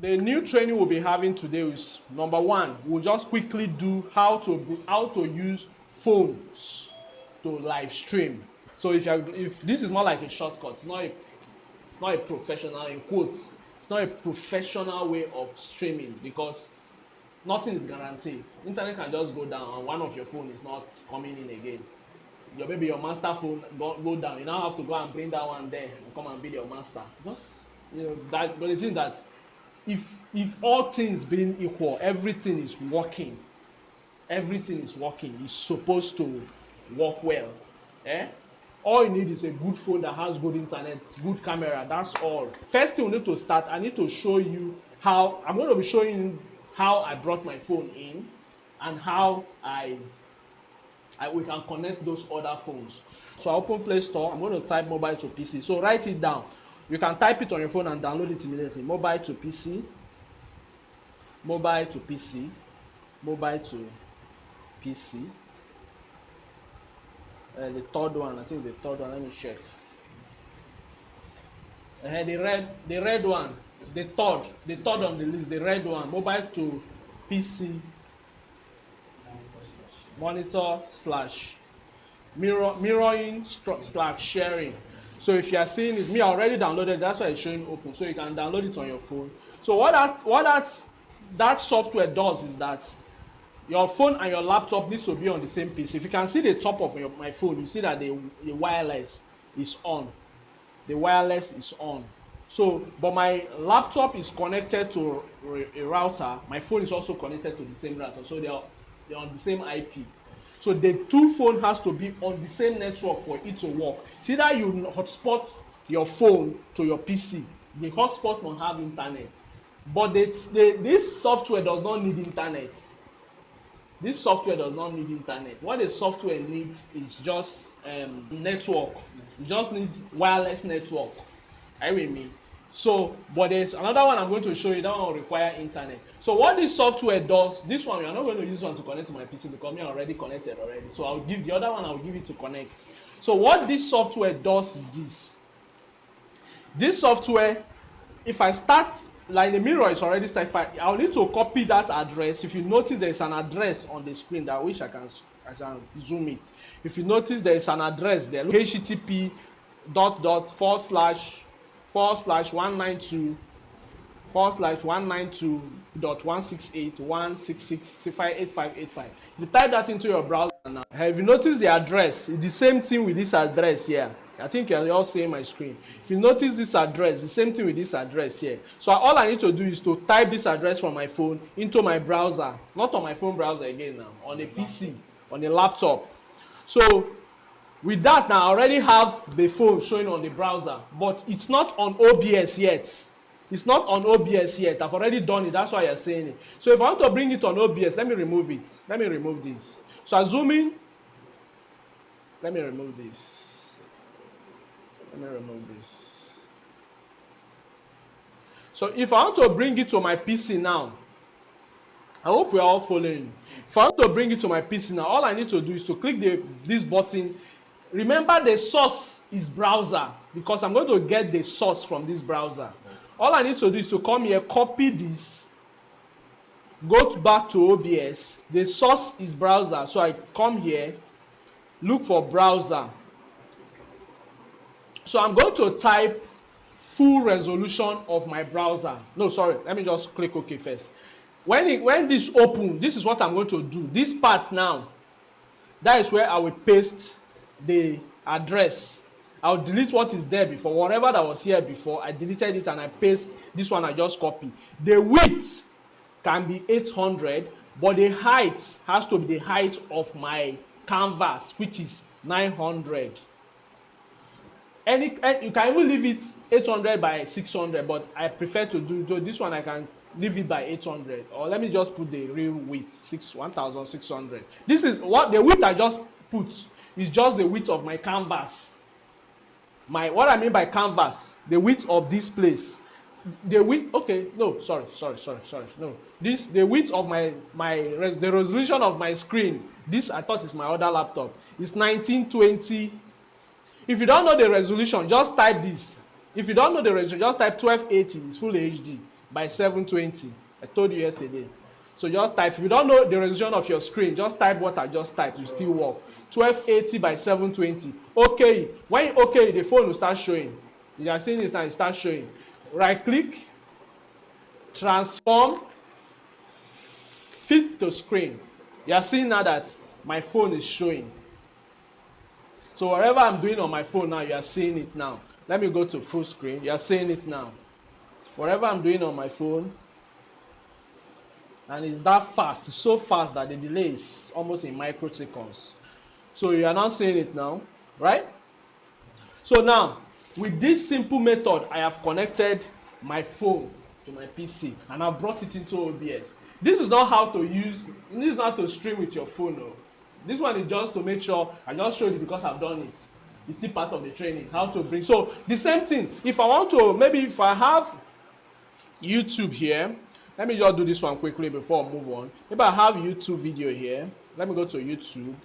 The new training we'll be having today is number one. We'll just quickly do how to use phones to live stream. So if this is more like a shortcut, it's not a professional, in quotes, it's not a professional way of streaming, because nothing is guaranteed. Internet can just go down and one of your phone is not coming in again. Maybe your master phone go down. You now have to go and bring that one there and come and be your master. Just that. But the thing that if all things being equal, everything is working. Everything is working. It's supposed to work well. All you need is a good phone that has good internet, good camera. That's all. First thing we need to start, I need to show you how. I'm going to be showing you how I brought my phone in and how we can connect those other phones. So I open Play Store. I'm going to type mobile to PC. So write it down. You can type it on your phone and download it immediately. Mobile to PC. Mobile to PC. Mobile to PC. The third one, I think the third one. Let me check. The red one. The third on the list. The red one. Mobile to PC. Monitor / mirroring / sharing. So if you are seeing it, me already downloaded. That's why it's showing open. So you can download it on your phone. So what that software does is that your phone and your laptop needs to be on the same piece. If you can see the top of my phone, you see that the wireless is on. The wireless is on. So, but my laptop is connected to a router. My phone is also connected to the same router. So they're on the same IP. So the two phones has to be on the same network for it to work. See that you hotspot your phone to your PC. The hotspot must have internet. But this software does not need internet. This software does not need internet. What the software needs is just network. You just need wireless network. Are you with me? So, but there's another one I'm going to show you. That one will require internet. So what this software does, this one we are not going to use one to connect to my PC because I'm already connected already. So I'll give the other one. I'll give it to connect. So what this software does is this. This software, if I start, like the mirror is already started, I'll need to copy that address. If you notice there's an address on the screen that I wish I can zoom it. If you notice there is an address there, http //192.168.166.58585. If you type that into your browser now, have you noticed the address? It's the same thing with this address here. I think you're all seeing my screen. If you notice this address, the same thing with this address here. So all I need to do is to type this address from my phone into my browser. Not on my phone browser again now, on a PC, on a laptop. So with that now, I already have the phone showing on the browser, but it's not on OBS yet. It's not on OBS yet. I've already done it. That's why you're saying it. So if I want to bring it on OBS, let me remove it. Let me remove this. So I zoom in. Let me remove this. Let me remove this. So if I want to bring it to my PC now, I hope we're all following. If I want to bring it to my PC now, all I need to do is to click this button. Remember the source is browser because I'm going to get the source from this browser. All I need to do is to come here, copy this, go back to OBS. The source is browser. So I come here, look for browser. So I'm going to type full resolution of my browser. No, sorry. Let me just click OK first. When this opens, this is what I'm going to do. This part now, that is where I will paste the address. I'll delete what is there before. Whatever that was here before, I deleted it and I paste this one I just copied. The width can be 800, but the height has to be the height of my canvas, which is 900. You can even leave it 800 by 600, but I prefer to do this one. I can leave it by 800, or let me just put the real width 1600. This is what the width I just put is just the width of my canvas. What I mean by canvas, the width of this place. The width, okay, no, sorry, no. The width of the resolution of my screen. This I thought is my other laptop. It's 1920. If you don't know the resolution, just type this. If you don't know the resolution, just type 1280. It's full HD. by 720. I told you yesterday. So just type. If you don't know the resolution of your screen, just type what I just typed. It will still work. 1280 by 720. Okay. When you okay, the phone will start showing. You are seeing it now. It starts showing. Right click. Transform. Fit to screen. You are seeing now that my phone is showing. So whatever I'm doing on my phone now, you are seeing it now. Let me go to full screen. You are seeing it now. Whatever I'm doing on my phone, and it's that fast. It's so fast that the delay is almost in microseconds. So you are now seeing it now, right? So now, with this simple method, I have connected my phone to my PC, and I've brought it into OBS. This is not how to use, this is not to stream with your phone, no. This one is just to make sure, I just showed you because I've done it. It's still part of the training, how to bring. So the same thing, if I want to, maybe if I have YouTube here, let me just do this one quickly before I move on. If I have YouTube video here, let me go to YouTube.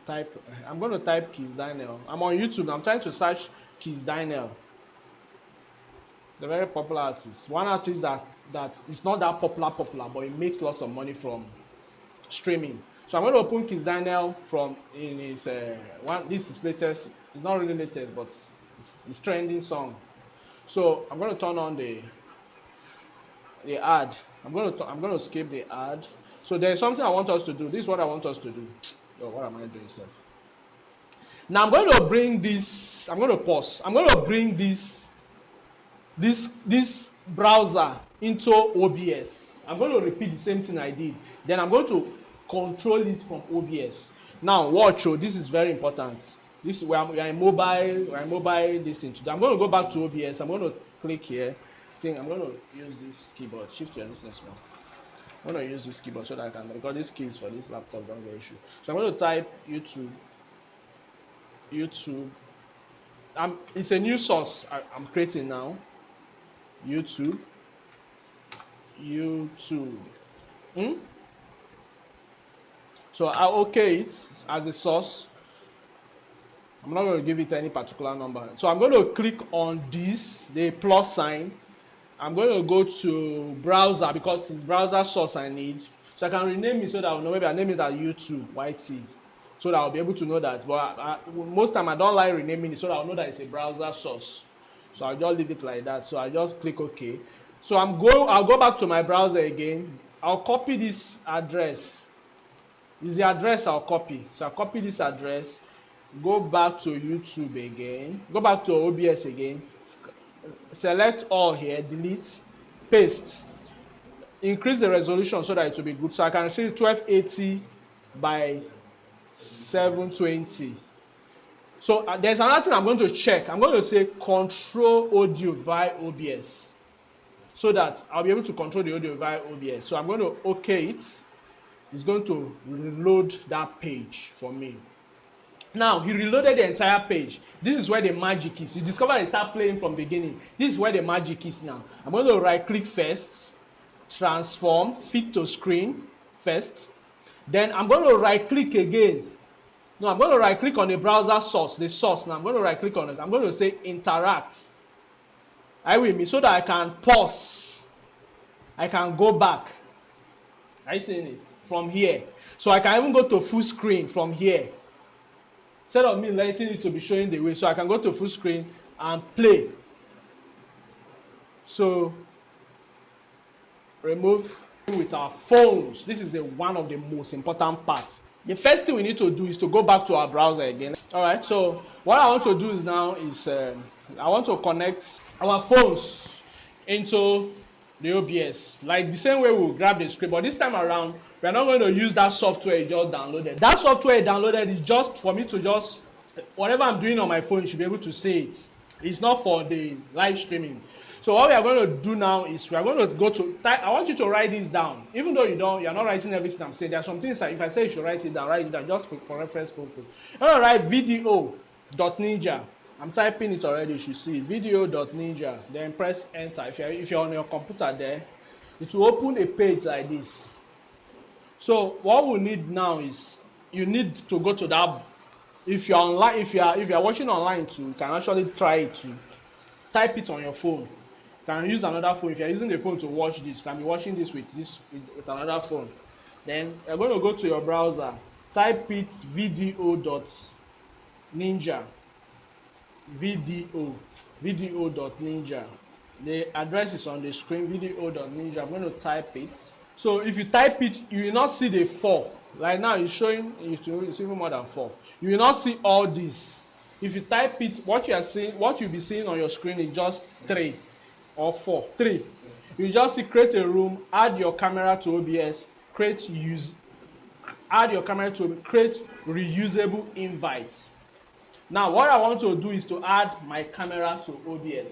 I'm going to type Keys Daniel. I'm on YouTube. I'm trying to search Keys Daniel. The very popular artist. One artist that is not that popular, but it makes lots of money from streaming. So I'm going to open Keys Daniel from in his this is latest. It's not really latest, but it's trending song. So I'm going to turn on the ad. I'm going to skip the ad. So there's something I want us to do. This is what I want us to do. Oh, what am I doing, sir? Now I'm going to bring this. I'm going to pause. I'm going to bring this browser into OBS. I'm going to repeat the same thing I did. Then I'm going to control it from OBS. Now watch. Oh, this is very important. This is where we are in mobile. This thing. I'm going to go back to OBS. I'm going to click here. I'm going to use this keyboard. Shift to this one. I'm going to use this keyboard so that I can record these keys for this laptop. Don't get issue. So I'm going to type YouTube. It's a new source I'm creating now. YouTube. So I okay it as a source. I'm not going to give it any particular number. So I'm going to click on this, the plus sign. I'm going to go to browser because it's browser source I need. So I can rename it so that I'll know. Maybe I name it as YouTube YT, so that I'll be able to know that. But most time I don't like renaming it so that I'll know that it's a browser source. So I'll just leave it like that. So I just click OK. So I'll go back to my browser again. I'll copy this address. This is the address I'll copy. So I'll copy this address. Go back to YouTube again. Go back to OBS again. Select all here, delete, paste, increase the resolution so that it will be good. So I can see 1280 by 720. So there's another thing I'm going to check. I'm going to say control audio via OBS so that I'll be able to control the audio via OBS. So I'm going to OK it. It's going to reload that page for me. Now, he reloaded the entire page. This is where the magic is. You discover and start playing from the beginning. This is where the magic is now. I'm going to right-click first, transform, fit to screen first. Then I'm going to right-click again. No, I'm going to right-click on the browser source, the source. Now, I'm going to right-click on it. I'm going to say interact. Are you with me? So that I can pause. I can go back. Are you seeing it? From here. So I can even go to full screen from here. Instead of me letting it to be showing the way, so I can go to full screen and play. So remove with our phones. This is one of the most important parts. The first thing we need to do is to go back to our browser again. All right. So what I want to do is now is I want to connect our phones into the OBS, like the same way we'll grab the script, but this time around we're not going to use that software you just downloaded. That software you downloaded is just for me to just, whatever I'm doing on my phone, you should be able to see it. It's not for the live streaming. So what we are going to do now is we are going to go to, I want you to write this down. Even though you're not writing everything I'm saying, there are some things that if I say you should write it down, just for reference purpose. I'm going to write video.ninja. I'm typing it already, you should see video.ninja. Then press enter. If you're on your computer there, it will open a page like this. So what we need now is you need to go to that. If you're online, if you're watching online too, you can actually try it to type it on your phone. You can use another phone. If you're using the phone to watch this, you can be watching this with another phone. Then you're going to go to your browser, type it video.ninja. Video.ninja. The address is on the screen, video.ninja. I'm going to type it. So if you type it, you will not see the 4. Right now it's showing it's even more than 4. You will not see all this. If you type it, what you'll be seeing on your screen is just 3 or 4. 3. You just see create a room, add your camera to OBS, create reusable invites. Now what I want to do is to add my camera to OBS.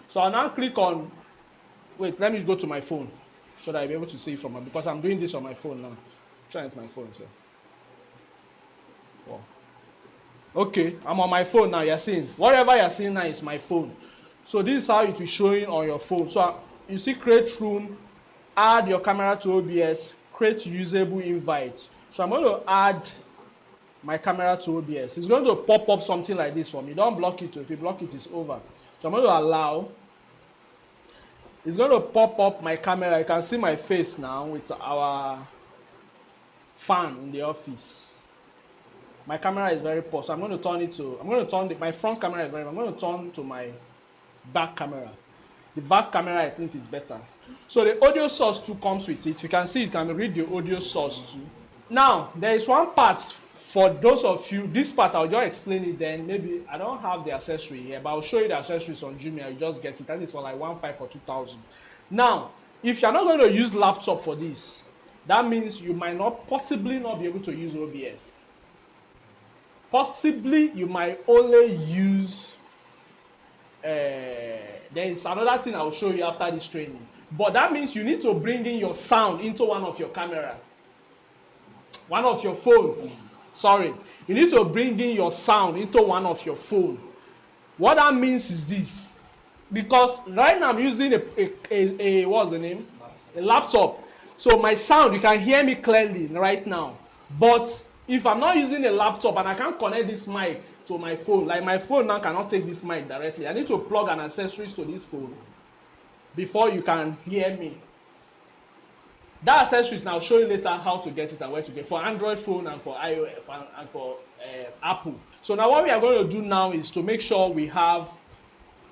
So I'll now click on, wait, let me go to my phone so that I'll be able to see it from my, because I'm doing this on my phone now. Trying to my phone, so. Oh. Okay, I'm on my phone now. You're seeing whatever you're seeing now is my phone. So this is how it will show you on your phone. So you see create room, add your camera to OBS, create usable invite. So I'm going to add my camera to OBS. It's going to pop up something like this for me. Don't block it. If you block it, it's over. So I'm going to allow. It's going to pop up my camera. You can see my face now with our fan in the office. My camera is very poor, so I'm going to turn it to, my front camera is very, I'm going to turn to my back camera. The back camera I think is better. So the audio source too comes with it. You can see it can read the audio source too. Now there is one part for those of you, this part I'll just explain it then. Maybe I don't have the accessory here, but I'll show you the accessories on Jumia. You just get it. That is for like 1,500 or 2,000. Now, if you're not going to use laptop for this, that means you might possibly not be able to use OBS. Possibly you might only use, there is another thing I will show you after this training. But that means you need to bring in your sound into one of your camera. One of your phone. Sorry. You need to bring in your sound into one of your phone. What that means is this. Because right now I'm using what's the name? A laptop. So my sound, you can hear me clearly right now. But if I'm not using a laptop and I can't connect this mic to my phone, like my phone now cannot take this mic directly. I need to plug an accessories to this phone before you can hear me. That accessories now show you later how to get it and where to get it for Android phone and for iOS and for Apple. So now what we are going to do now is to make sure we have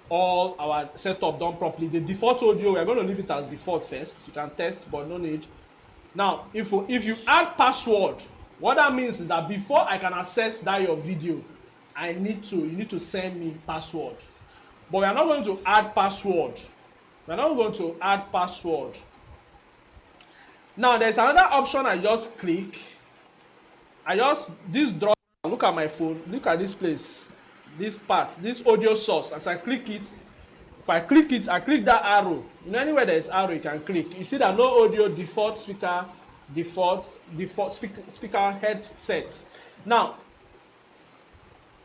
all our setup done properly. The default audio, we are going to leave it as default first. You can test, but no need. Now, if you add password, what that means is that before I can access that your video, you need to send me password. But we are not going to add password. We are not going to add password. Now, there's another option I just click. This drop, look at my phone, look at this place, this part, this audio source. As I click it, if I click it, I click that arrow. Anywhere there is arrow, you can click. You see that no audio, default speaker, default speaker headset. Now,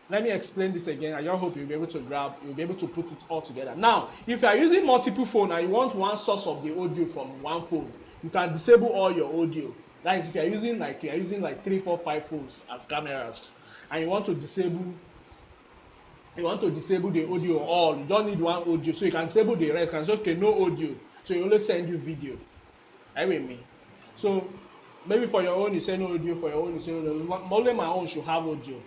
let me explain this again. I just hope you'll be able to put it all together. Now, if you are using multiple phones and you want one source of the audio from one phone, you can disable all your audio. That is, if you are using like 3, 4, 5 phones as cameras, and you want to disable the audio all, you don't need one audio, so you can disable the rest. You can say, okay, no audio, so you only send you video. Are you with me? So maybe for your own you say no audio, for your own you say no. Only my own should have audio.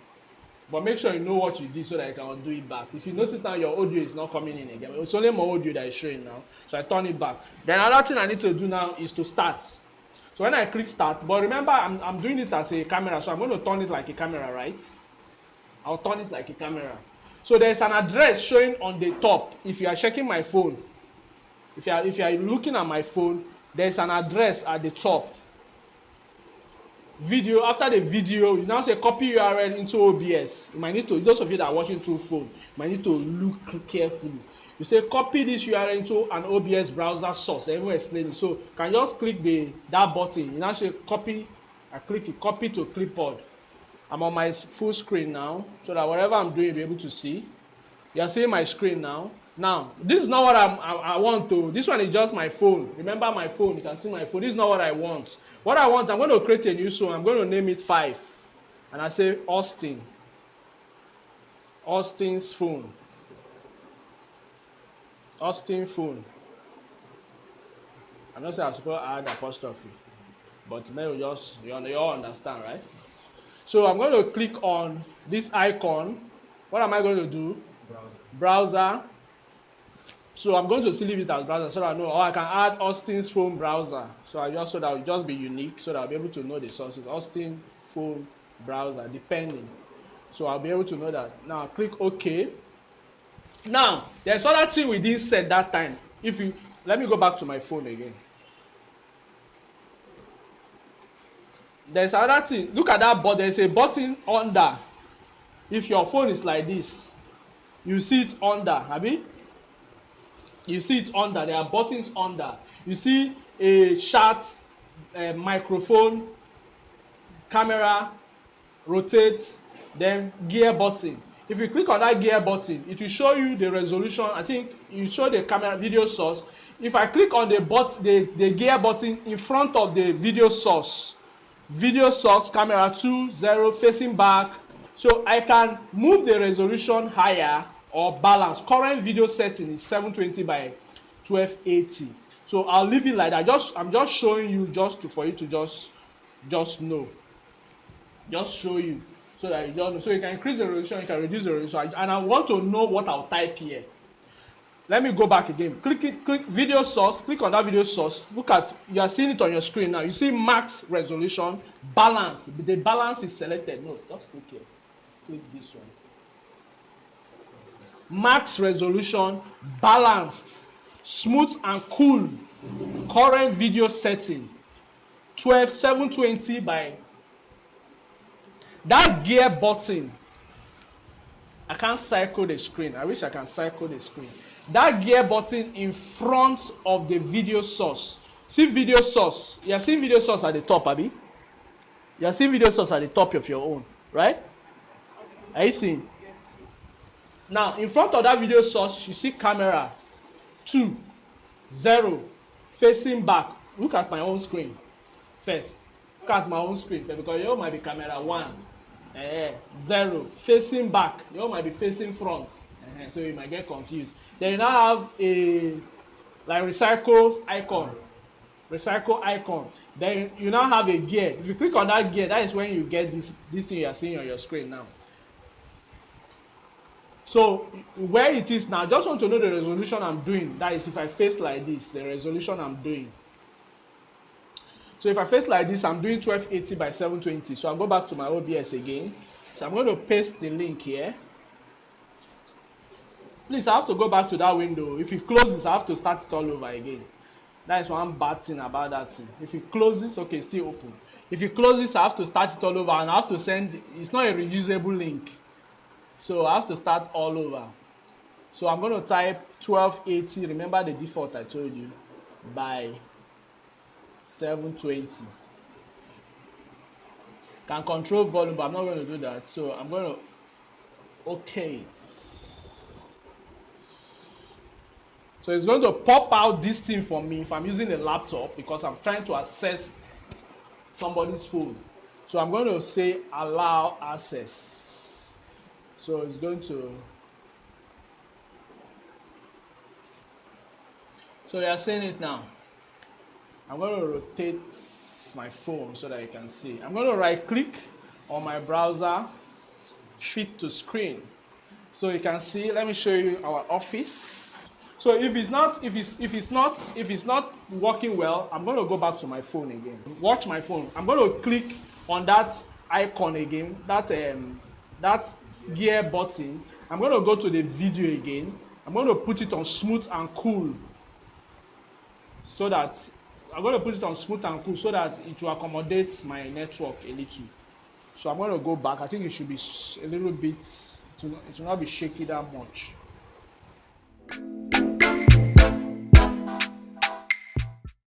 But make sure you know what you did so that you can do it back. If you notice now your audio is not coming in again, it's only my audio that is showing now. So I turn it back. Then another thing I need to do now is to start. So when I click start, but remember I'm doing it as a camera, so I'm going to turn it like a camera, right? I'll turn it like a camera. So there's an address showing on the top. If you are checking my phone, if you are looking at my phone, there's an address at the top. Video, after the video, you now say copy URL into OBS. You might need to, those of you that are watching through phone, you might need to look carefully. You say copy this URL into an OBS browser source. I will explain it. So you can just click that button. You now say copy. I click it, copy to clipboard. I'm on my full screen now, so that whatever I'm doing, you'll be able to see. You're seeing my screen now. Now, this is not what I want to. This one is just my phone. Remember my phone. You can see my phone. This is not what I want. What I want, I'm going to create a new song. I'm going to name it 5. And I say Austin. Austin's phone. Austin phone. I'm not saying I'm supposed to add apostrophe, but maybe just you all understand, right? So I'm going to click on this icon. What am I going to do? Browser. So I'm going to still leave it as browser so that I know, or I can add Austin's phone browser. So that it will just be unique so that I'll be able to know the sources. Austin phone browser, depending. So I'll be able to know that. Now click OK. Now, there's other thing we didn't set that time. Let me go back to my phone again. There's another thing. Look at that button. There's a button under. If your phone is like this, you see it under, Abi? You see it under. There are buttons under. You see a chat, microphone, camera, rotate, then gear button. If you click on that gear button, it will show you the resolution. I think you show the camera video source. If I click on the gear button in front of the video source camera 2.0 facing back, so I can move the resolution higher or balance. Current video setting is 720 by 1280. So I'll leave it like that. I'm just showing you for you to just know. Just show you so that you don't know. So you can increase the resolution, you can reduce the resolution. And I want to know what I'll type here. Let me go back again. Click video source. Click on that video source. Look at, you are seeing it on your screen now. You see max resolution, balance. The balance is selected. No, just click here. Click this one. Max resolution, balanced, smooth and cool. Current video setting, 720 by. That gear button, I can't cycle the screen. I wish I can cycle the screen. That gear button in front of the video source. See video source. You are seeing video source at the top, Abi? You are seeing video source at the top of your own, right? Are you seeing? Now, in front of that video source, you see camera 2.0 facing back. Look at my own screen first. Look at my own screen first, because yours might be camera 1.0 facing back. Yours might be facing front. So you might get confused. Then you now have a recycle icon. Then you now have a gear. If you click on that gear, that is when you get this thing you are seeing on your screen now. So where it is now, just want to know the resolution I'm doing. That is, if I face like this, the resolution I'm doing. So if I face like this, I'm doing 1280 by 720. So I'll go back to my OBS again. So I'm going to paste the link here. Please, I have to go back to that window. If it closes, I have to start it all over again. That is one bad thing about that thing. If it closes, okay, it's still open. If it closes, I have to start it all over, and I have to send, it's not a reusable link. So I have to start all over. So I'm going to type 1280, remember the default I told you, by 720. Can control volume, but I'm not going to do that. So I'm going to OK it. So it's going to pop out this thing for me if I'm using a laptop, because I'm trying to access somebody's phone. So I'm going to say allow access. So it's going to. So you are seeing it now. I'm going to rotate my phone so that you can see. I'm going to right click on my browser, fit to screen. So you can see, let me show you our office. So if it's not working well, I'm going to go back to my phone again. Watch my phone. I'm going to click on that icon again, that gear button. I'm going to go to the video again. I'm going to put it on smooth and cool, so that it will accommodate my network a little. So I'm going to go back. I think it should be a little bit, it will not be shaky that much.